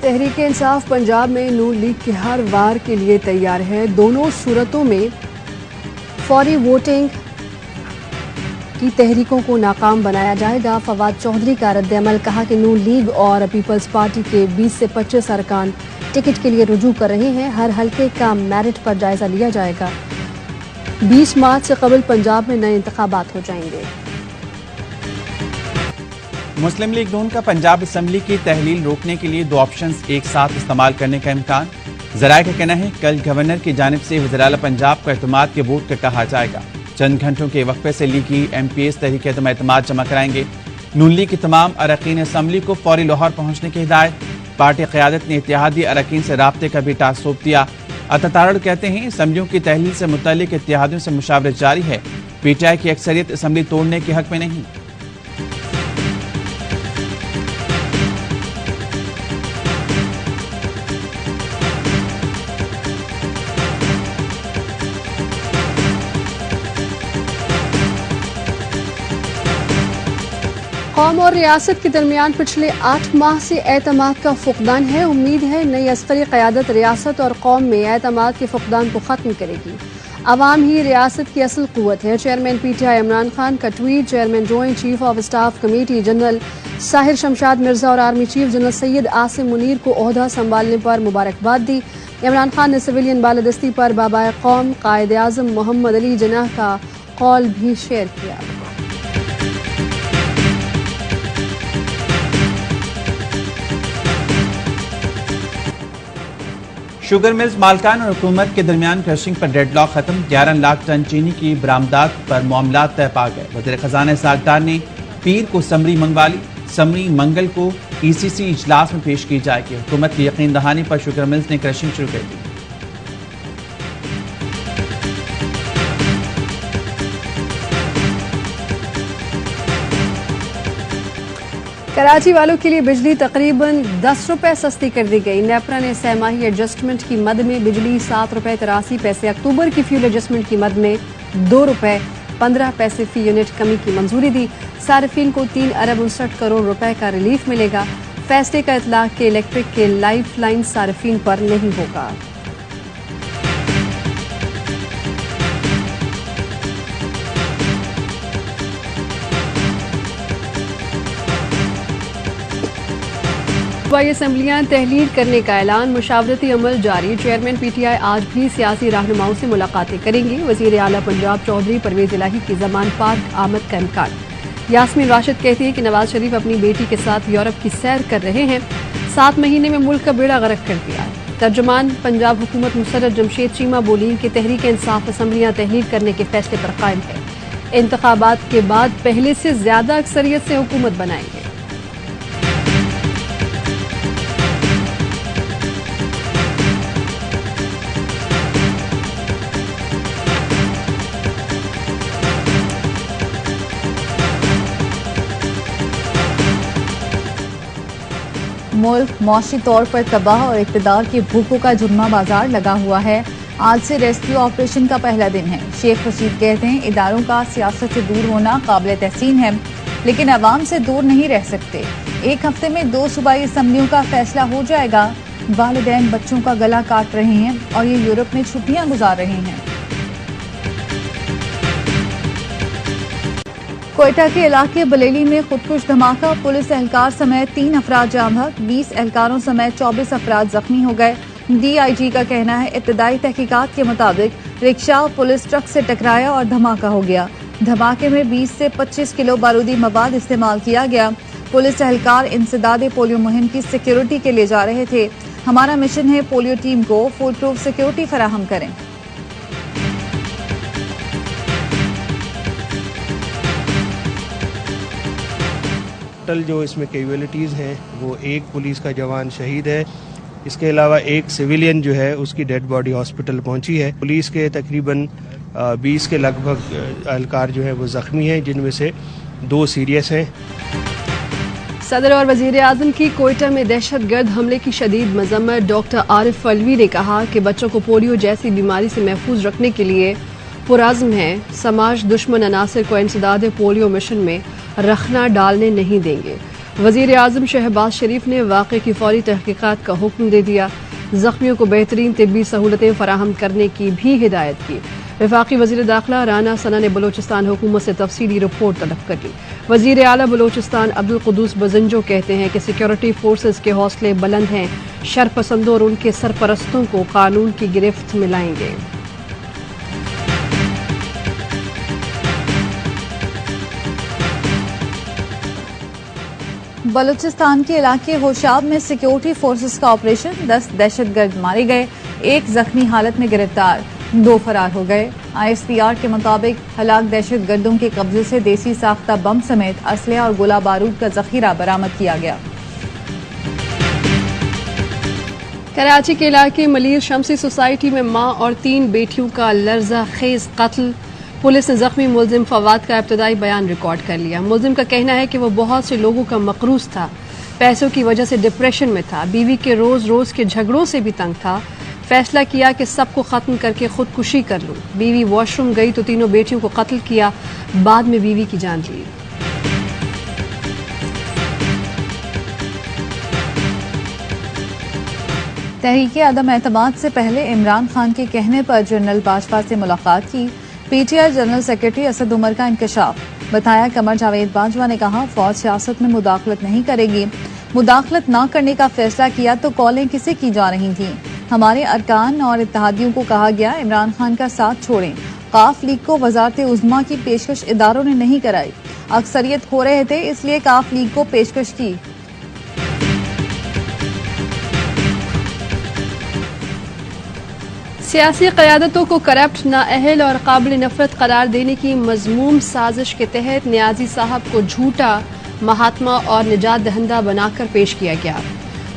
तहरीक इंसाफ पंजाब में नून लीग के हर वार के लिए तैयार है। दोनों सूरतों में फौरी वोटिंग की तहरीकों को नाकाम बनाया जाएगा। फवाद चौधरी का रद्द-ए-अमल, कहा कि नून लीग और पीपल्स पार्टी के 20 से 25 अरकान टिकट के लिए रुजू कर रहे हैं। हर हल्के का मेरिट पर जायजा लिया जाएगा। 20 मार्च से कबल पंजाब में नए इंतखाबात हो जाएंगे। मुस्लिम लीग नून का पंजाब असम्बली की तहलील रोकने के लिए 2 ऑप्शंस एक साथ इस्तेमाल करने का इम्कान। जराये का कहना है कल गवर्नर की जानिब से वज़ीर-ए-आला पंजाब को एतमाद के वोट का कहा जाएगा। चंद घंटों के वक्फे से लीगी MPs तहरीक एतमाद जमा कराएंगे। नून लीग की तमाम अरकान असम्बली को फौरी लाहौर पहुंचने की हिदायत। पार्टी क़यादत ने इत्तेहादी अरकान से राब्ते का भी टास्क सौंप दिया। अतातारड़ कहते हैं असम्बलियों की तहलील से मुतल्लिक इत्तेहादियों से मुशावरत जारी है। PTI की अक्सरियत असम्बली तोड़ने के हक में नहीं। कौम और रियासत के दरमियान पिछले 8 माह से एतमाद का फुकदान है। उम्मीद है नई अस्करी क़यादत रियासत और कौम में एतमाद के फुकदान को ख़त्म करेगी। अवाम ही रियासत की असल क़ुव्वत है। चेयरमैन PTI इमरान खान का tweet. Chairman joint chief of staff committee general Sahir Shamshad Mirza और army chief general Syed Asim Munir को ओहदा संभालने पर मुबारकबाद दी। इमरान खान ने सिविलियन बालादस्ती पर बाबाए कौम कायद आज़म मोहम्मद अली जिन्नाह का कौल भी शेयर किया। शुगर मिल्स मालकान और हुकूमत के दरमियान क्रशिंग पर डेडलॉक खत्म। 11 लाख टन चीनी की बरामदात पर मामला तय पा गए। वज़ीर खजाना सागदार ने पीर को समरी मंगवा ली। समरी मंगल को ECC इजलास में पेश की जाएगी। हुकूमत की यकीन दहानी पर शुगर मिल्स ने क्रशिंग शुरू कर दी। कराची वालों के लिए बिजली तकरीबन 10 रुपए सस्ती कर दी गई। नेपरा ने सहमाही एडजस्टमेंट की मद में बिजली 7 रुपए 83 पैसे, अक्टूबर की फ्यूल एडजस्टमेंट की मद में 2 रुपए 15 पैसे फी यूनिट कमी की मंजूरी दी। सार्फिन को 3 अरब 59 करोड़ रुपए का रिलीफ मिलेगा। फैसले का इतलाक के इलेक्ट्रिक के लाइफ लाइन सार्फिन पर नहीं होगा। असम्बलियां तहलील करने का ऐलान। मुशावरती अमल जारी। चेयरमैन PTI आज भी सियासी रहनुमाओं से मुलाकातें करेंगे। वज़ीर आला पंजाब चौधरी परवेज इलाही की ज़मान पार्क आमद का इम्कान। यास्मीन राशिद कहती है कि नवाज शरीफ अपनी बेटी के साथ यूरोप की सैर कर रहे हैं। 7 महीने में मुल्क का बेड़ा गर्क कर दिया। तर्जुमान पंजाब हुकूमत मुसर्रफ जमशेद चीमा बोली कि तहरीक इंसाफ असम्बलियां तहलील करने के फैसले पर कायम है। इंतखाबात के बाद पहले से ज्यादा अक्सरियत से हुकूमत बनाएंगे। मुल्क मौसी तौर पर तबाह और इक़्तिदार की भूखों का जुर्मा बाजार लगा हुआ है। आज से रेस्क्यू ऑपरेशन का पहला दिन है। शेख रशीद कहते हैं इदारों का सियासत से दूर होना काबिल तहसीन है, लेकिन अवाम से दूर नहीं रह सकते। 1 हफ्ते में 2 सूबाई असम्बलियों का फैसला हो जाएगा। वालिदैन बच्चों का गला काट रहे हैं और ये यूरोप में छुट्टियां गुजार रहे हैं। कोयटा के इलाके बलेली में खुदकुश धमाका। पुलिस एहलकार समेत 3 अफराद जाँ बहक, 20 एहलकारों समेत 24 अफराद जख्मी हो गए। DIG का कहना है इब्तदाई तहकीकात के मुताबिक रिक्शा पुलिस ट्रक से टकराया और धमाका हो गया। धमाके में 20 से 25 किलो बारूदी मवाद इस्तेमाल किया गया। पुलिस एहलकार इंसदाद पोलियो मुहिम की सिक्योरिटी के लिए जा रहे थे। हमारा मिशन है पोलियो टीम को फुल प्रूफ सिक्योरिटी फराहम करें। टोटल जो इसमें कैजुअलिटीज़ हैं वो 1 पुलिस का जवान शहीद है। इसके अलावा 1 सिविलियन जो है उसकी डेड बॉडी हॉस्पिटल पहुंची है। पुलिस के तकरीबन 20 के लगभग एहलकार जो है वो ज़ख्मी हैं, जिनमें से 2 सीरियस हैं। सदर और वजीर आजम की कोयटा में दहशतगर्द हमले की शदीद मजम्मत। डॉक्टर आरिफ अलवी ने कहा कि बच्चों को पोलियो जैसी बीमारी से महफूज रखने के लिए पुराज़्म है। समाज दुश्मन अनासिर को इंसदाद पोलियो मिशन में रखना डालने नहीं देंगे। वजीर आजम शहबाज शरीफ ने वाक़े की फौरी तहकीकात का हुक्म दे दिया। जख्मियों को बेहतरीन तिब्बी सहूलतें फराहम करने की भी हिदायत की। वफाकी वजीर दाखिला राना सना ने बलोचिस्तान हुकूमत से तफसीली रिपोर्ट तलब कर ली। वजीर आला बलोचिस्तान अब्दुल कुद्दूस बजंजो कहते हैं कि सिक्योरिटी फोर्सेस के हौसले बुलंद हैं, शरपसंदों और उनके सरपरस्तों को कानून की गिरफ्त में लाएंगे। बलूचिस्तान के इलाके होशाब में सिक्योरिटी फोर्सेस का ऑपरेशन, 10 दहशतगर्द मारे गए, 1 जख्मी हालत में गिरफ्तार, 2 फरार हो गए। ISPR के मुताबिक हलाक दहशतगर्दों के कब्जे से देसी साख्ता बम समेत असलहा और गोला बारूद का जखीरा बरामद किया गया। कराची के इलाके मलीर शमसी सोसाइटी में मां और 3 बेटियों का लर्जा खेज कत्ल। पुलिस ने जख्मी मुलजिम फवाद का इब्तदाई बयान रिकॉर्ड कर लिया। मुलजिम का कहना है कि वो बहुत से लोगों का मकरूज था, पैसों की वजह से डिप्रेशन में था, बीवी के रोज रोज के झगड़ों से भी तंग था। फैसला किया कि सबको खत्म करके खुदकुशी कर लूं। बीवी वॉशरूम गई तो तीनों बेटियों को कत्ल किया, बाद में बीवी की जान ली। तहरीक अदम एतमाद से पहले इमरान खान के कहने पर जनरल बाजवा से मुलाकात की। PTI general secretary Asad Umar का इंकशाफ। बताया कमर जावेद बाजवा ने कहा फौज सियासत में मुदाखलत नहीं करेगी। मुदाखलत न करने का फैसला किया तो कॉलें किसे की जा रही थी। हमारे अरकान और इत्तेहादियों को कहा गया इमरान खान का साथ छोड़ें। काफ लीग को वजारत उज़्मा की पेशकश इदारों ने नहीं कराई, अक्सरियत खो रहे थे इसलिए काफ लीग को पेशकश की। सियासी क़यादतों को करप्ट, नाअहल और काबिल नफरत करार देने की मज़मूम साजिश के तहत नियाज़ी साहब को झूठा महात्मा और निजात दहंदा बनाकर पेश किया गया।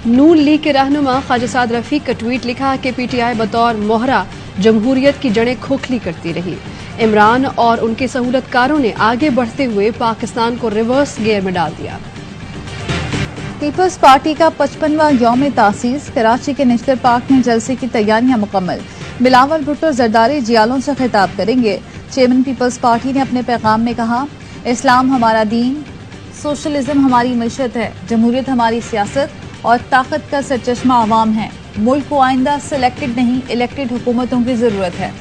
नून लीग के रहनुमा ख्वाजा साद रफीक का ट्वीट लिखा कि PTI बतौर मोहरा जमहूरियत की जड़ें खोखली करती रही। इमरान और उनके सहूलतकारों ने आगे बढ़ते हुए पाकिस्तान को रिवर्स गियर में डाल दिया। पीपल्स पार्टी का 55वां यौम तासीस। कराची के नेशनल पार्क में जलसे की तैयारियां मुकम्मल। बिलावल भुट्टो जरदारी जियालों से खिताब करेंगे। चेयरमैन पीपल्स पार्टी ने अपने पैगाम में कहा इस्लाम हमारा दीन, सोशलिज्म हमारी मिशत है, जमहूरियत हमारी सियासत और ताकत का सरचश्मा आवाम है। मुल्क को आइंदा सिलेक्टेड नहीं इलेक्टेड हुकूमतों की जरूरत है।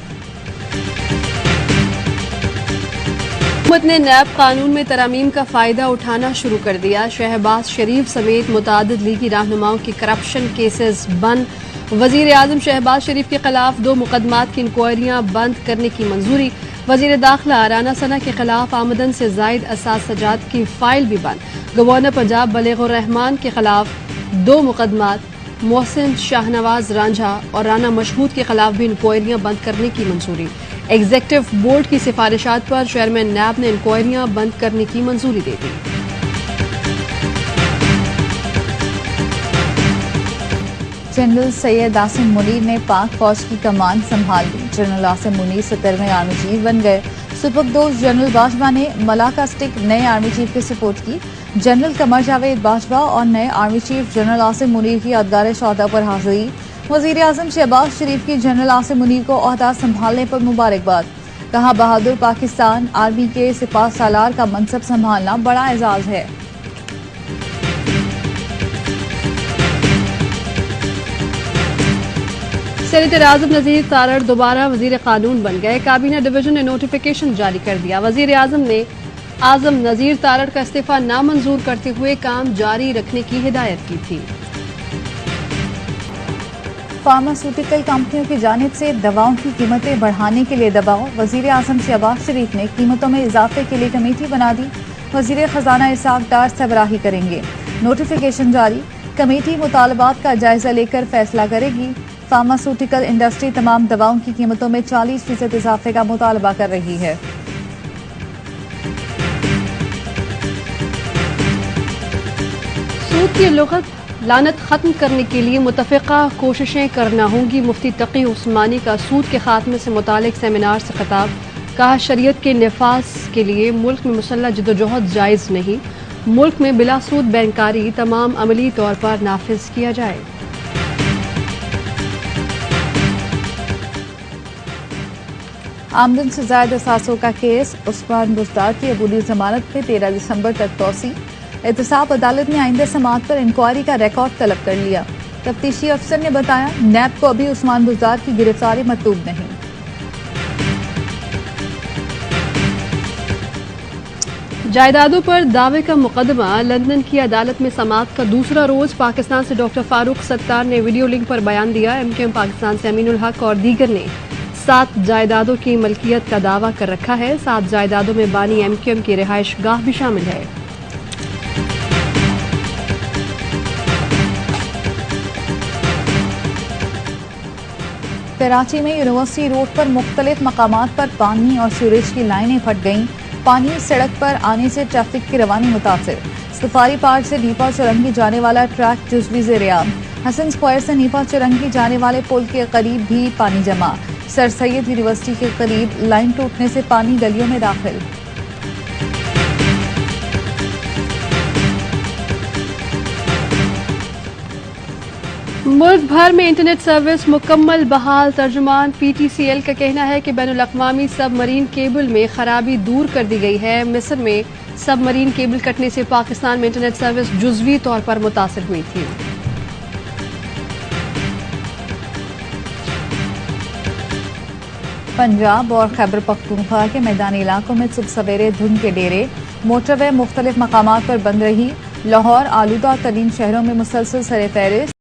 हुकूमत ने नैब कानून में तरमीम का फायदा उठाना शुरू कर दिया। शहबाज शरीफ समेत मुतादिद लीगी रहनुमाओं की करप्शन केसेस बंद। वजीर आजम शहबाज शरीफ के खिलाफ 2 मुकदमात की इंक्वायरियां बंद करने की मंजूरी। वजीर दाखिला राना सना के खिलाफ आमदन से जायद असासजात की फाइल भी बंद। गवर्नर पंजाब बलेगुर रहमान के खिलाफ 2 मुकदमात, मोहसिन शाहनवाज रांझा और राना मशहूद के खिलाफ भी इंक्वायरियां बंद करने की मंजूरी। एग्जीक्यूटिव बोर्ड की सिफारिशात पर चेयरमैन नैब ने इंक्वायरियां बंद करने की मंजूरी दे दी। जनरल सैयद आसिम मुनीर ने पाक फौज की कमान संभाल ली। जनरल आसिम मुनीर 17वें आर्मी चीफ बन गए। सुपुर्दोश जनरल बाजवा ने मलाका स्टिक नए आर्मी चीफ के सपोर्ट की। जनरल कमर जावेद बाजवा और नए army chief general Asim Munir की यादगार शहादा पर हाजिरी। वजीर आजम शहबाज शरीफ की जनरल आसिम मुनीर को ओहदा संभालने पर मुबारकबाद। कहा बहादुर पाकिस्तान आर्मी के सिपाह सालार का मनसब संभालना बड़ा एजाज है। सेनेटर आजम नजीर तारड़ दोबारा वजीर कानून बन गए। काबीना डिवीजन ने नोटिफिकेशन जारी कर दिया। वजीर आजम ने आजम नजीर तारड़ का इस्तीफा नामंजूर करते हुए काम जारी रखने की हिदायत की थी। फार्मास्यूटिकल कंपनियों की जानिब से दवाओं की कीमतें बढ़ाने के लिए दबाव। वजीर आजम शहबाज शरीफ ने कीमतों में इजाफे के लिए कमेटी बना दी। वजीर खजाना इसाक डार सरबराही करेंगे। नोटिफिकेशन जारी। कमेटी मुतालबात का जायजा लेकर फैसला करेगी। फार्मास्यूटिकल इंडस्ट्री तमाम दवाओं की कीमतों में 40% इजाफे का मुतालबा कर रही है। सूद की लुगत लानत खत्म करने के लिए मुतफ़िक़ा कोशिशें करना होंगी। मुफ्ती तकी उस्मानी का सूद के खात्मे से मुतालिक सेमिनार से खिताब। कहा शरीयत के निफाज के लिए मुल्क में मुसल्लह जदोजहद जायज़ नहीं। मुल्क में बिला सूद बैंकारी तमाम अमली तौर पर नाफिज किया जाए। आमदन से ज्यादा असासों का केस। उस्मान बुज़दार की अबूरी जमानत में 13 दिसंबर तक तौसी। एहतसाब अदालत ने आइंदा समाअत पर इंक्वायरी का रिकॉर्ड तलब कर लिया। तफ्तीशी अफसर ने बताया, नैब को अभी उस्मान बुज़दार की गिरफ्तारी मतलूब नहीं। जायदादों पर दावे का मुकदमा लंदन की अदालत में समाअत का दूसरा रोज। पाकिस्तान से डॉक्टर फारूक सत्तार ने वीडियो लिंक पर बयान दिया। एमकेएम पाकिस्तान से अमीनुल हक और दीगर ने 7 जायदादों की मलकियत का दावा कर रखा है। 7 जायदादों में बानी एमकेएम की रिहाइश गाह भी शामिल है। कराची में यूनिवर्सिटी रोड पर मुख्तलिफ मकामात पर पानी और सीवरेज की लाइनें फट गईं। पानी सड़क पर आने से ट्रैफिक की रवानी मुतासिर। सफारी पार्क से नीपा चौरंगी जाने वाला ट्रैक जुज़वी ज़ेर-ए-आम। हसन स्क्वायर से नीपा चौरंगी जाने वाले पुल के करीब भी पानी जमा। सर सैयद यूनिवर्सिटी के करीब लाइन टूटने से पानी गलियों में दाखिल। मुल्क भर में इंटरनेट सर्विस मुकम्मल बहाल। तर्जुमान PTCL का कहना है कि बैनुल-अक़वामी सबमरीन केबल में खराबी दूर कर दी गई है। मिस्र में सबमरीन केबल कटने से पाकिस्तान में इंटरनेट सर्विस जुज़वी तौर पर मुतासिर हुई थी। पंजाब और खैबर पख्तूनख्वा के मैदानी इलाकों में सुबह सवेरे धुंध के डेरे। मोटरवे मुख्तलिफ मकामात पर बंद रही। लाहौर आलूदा तरीन शहरों में मुसलसल सरे फहरिस्त।